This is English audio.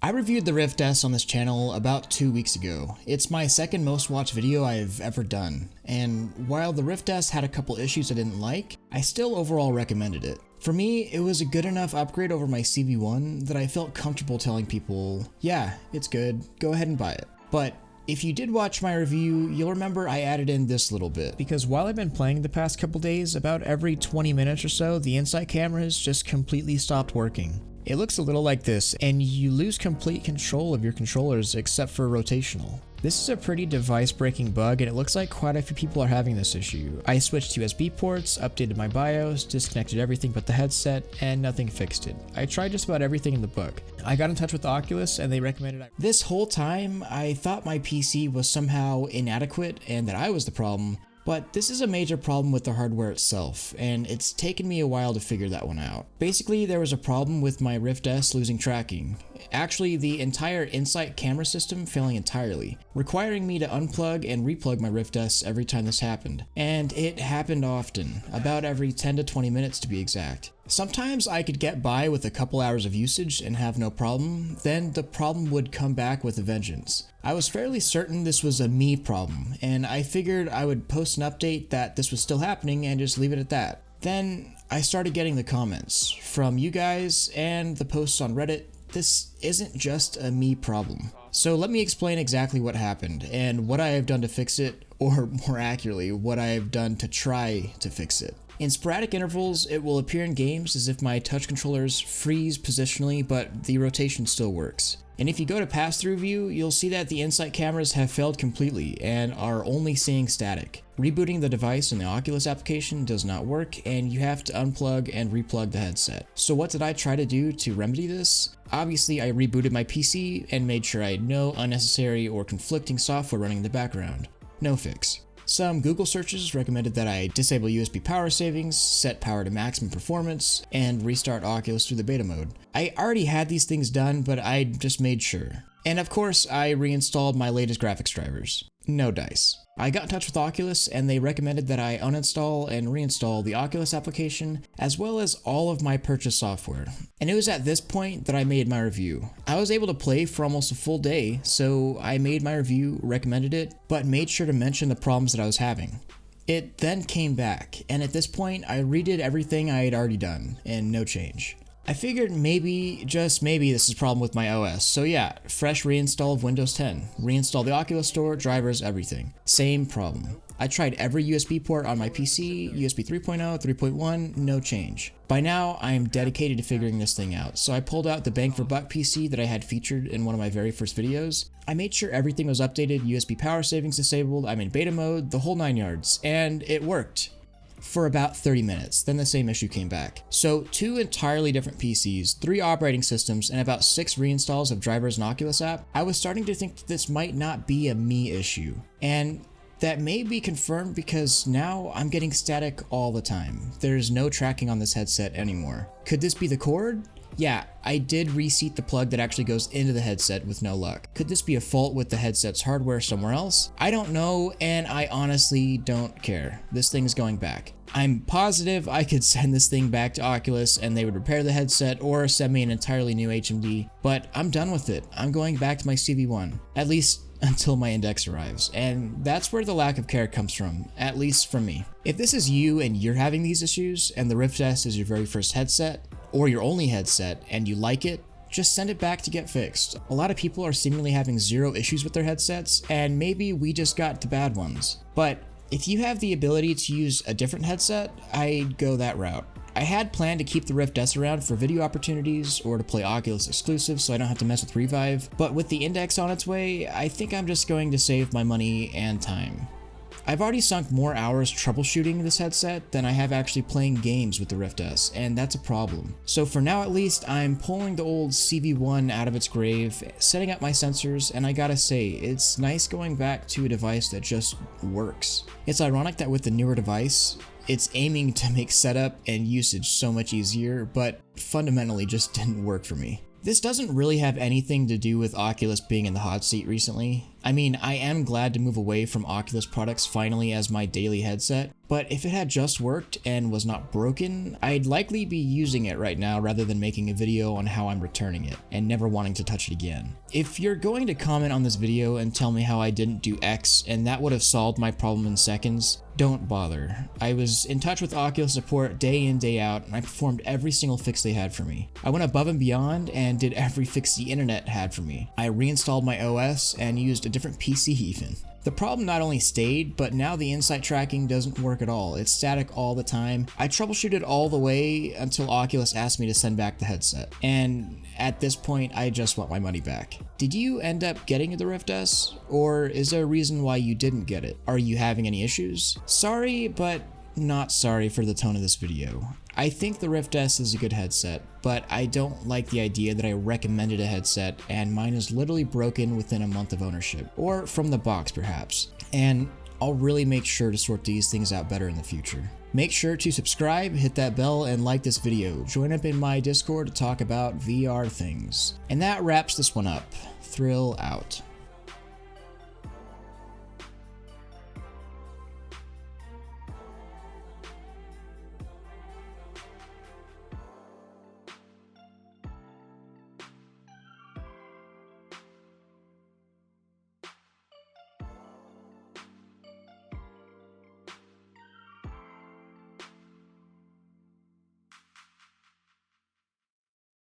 I reviewed the Rift S on this channel about 2 weeks ago. It's my second most watched video I've ever done, and while the Rift S had a couple issues I didn't like, I still overall recommended it. For me, it was a good enough upgrade over my CV1 that I felt comfortable telling people, yeah, it's good, go ahead and buy it. But if you did watch my review, you'll remember I added in this little bit. Because while I've been playing the past couple days, about every 20 minutes or so, the insight cameras just completely stopped working. It looks a little like this, and you lose complete control of your controllers except for rotational. This is a pretty device-breaking bug, and it looks like quite a few people are having this issue. I switched USB ports, updated my BIOS, disconnected everything but the headset, and nothing fixed it. I tried just about everything in the book. I got in touch with Oculus, and they recommended This whole time, I thought my PC was somehow inadequate and that I was the problem. But this is a major problem with the hardware itself, and it's taken me a while to figure that one out. Basically, there was a problem with my Rift S losing tracking. Actually, the entire Insight camera system failing entirely, requiring me to unplug and replug my Rift S every time this happened. And it happened often, about every 10 to 20 minutes to be exact. Sometimes I could get by with a couple hours of usage and have no problem, then the problem would come back with a vengeance. I was fairly certain this was a me problem, and I figured I would post an update that this was still happening and just leave it at that. Then I started getting the comments from you guys and the posts on Reddit. This isn't just a me problem. So let me explain exactly what happened and what I have done to fix it, or more accurately, what I have done to try to fix it. In sporadic intervals, it will appear in games as if my touch controllers freeze positionally, but the rotation still works. And if you go to pass-through view, you'll see that the Insight cameras have failed completely and are only seeing static. Rebooting the device in the Oculus application does not work, and you have to unplug and replug the headset. So what did I try to do to remedy this? Obviously, I rebooted my PC and made sure I had no unnecessary or conflicting software running in the background. No fix. Some Google searches recommended that I disable USB power savings, set power to maximum performance, and restart Oculus through the beta mode. I already had these things done, but I just made sure. And of course, I reinstalled my latest graphics drivers. No dice. I got in touch with Oculus, and they recommended that I uninstall and reinstall the Oculus application, as well as all of my purchased software. And it was at this point that I made my review. I was able to play for almost a full day, so I made my review, recommended it, but made sure to mention the problems that I was having. It then came back, and at this point, I redid everything I had already done, and no change. I figured maybe, just maybe, this is a problem with my OS. So yeah, fresh reinstall of Windows 10. Reinstall the Oculus Store, drivers, everything. Same problem. I tried every USB port on my PC, USB 3.0, 3.1, no change. By now, I am dedicated to figuring this thing out, so I pulled out the bang for buck PC that I had featured in one of my very first videos. I made sure everything was updated, USB power savings disabled, I'm in beta mode, the whole 9 yards, and it worked. For about 30 minutes, then the same issue came back. So 2 entirely different PCs, 3 operating systems, and about 6 reinstalls of drivers and Oculus app. I was starting to think that this might not be a me issue. And that may be confirmed because now I'm getting static all the time. There's no tracking on this headset anymore. Could this be the cord? Yeah, I did reseat the plug that actually goes into the headset with no luck. Could this be a fault with the headset's hardware somewhere else? I don't know, and I honestly don't care. This thing is going back. I'm positive I could send this thing back to Oculus and they would repair the headset or send me an entirely new HMD, but I'm done with it. I'm going back to my CV1, at least until my index arrives, and that's where the lack of care comes from, at least from me. If this is you and you're having these issues, and the Rift S is your very first headset, or your only headset, and you like it, just send it back to get fixed. A lot of people are seemingly having zero issues with their headsets, and maybe we just got the bad ones. But if you have the ability to use a different headset, I'd go that route. I had planned to keep the Rift S around for video opportunities or to play Oculus exclusives so I don't have to mess with Revive, but with the index on its way, I think I'm just going to save my money and time. I've already sunk more hours troubleshooting this headset than I have actually playing games with the Rift S, and that's a problem. So for now at least, I'm pulling the old CV1 out of its grave, setting up my sensors, and I gotta say, it's nice going back to a device that just works. It's ironic that with the newer device, it's aiming to make setup and usage so much easier, but fundamentally just didn't work for me. This doesn't really have anything to do with Oculus being in the hot seat recently. I mean, I am glad to move away from Oculus products finally as my daily headset, but if it had just worked and was not broken, I'd likely be using it right now rather than making a video on how I'm returning it and never wanting to touch it again. If you're going to comment on this video and tell me how I didn't do X and that would have solved my problem in seconds, don't bother. I was in touch with Oculus support day in, day out, and I performed every single fix they had for me. I went above and beyond and did every fix the internet had for me. I reinstalled my OS and used a different PC even. The problem not only stayed, but now the insight tracking doesn't work at all. It's static all the time. I troubleshooted all the way until Oculus asked me to send back the headset. And at this point, I just want my money back. Did you end up getting the Rift S? Or is there a reason why you didn't get it? Are you having any issues? Sorry, but not sorry for the tone of this video. I think the Rift S is a good headset, but I don't like the idea that I recommended a headset and mine is literally broken within a month of ownership, or from the box perhaps, and I'll really make sure to sort these things out better in the future. Make sure to subscribe, hit that bell, and like this video. Join up in my Discord to talk about VR things. And that wraps this one up. Thrill out.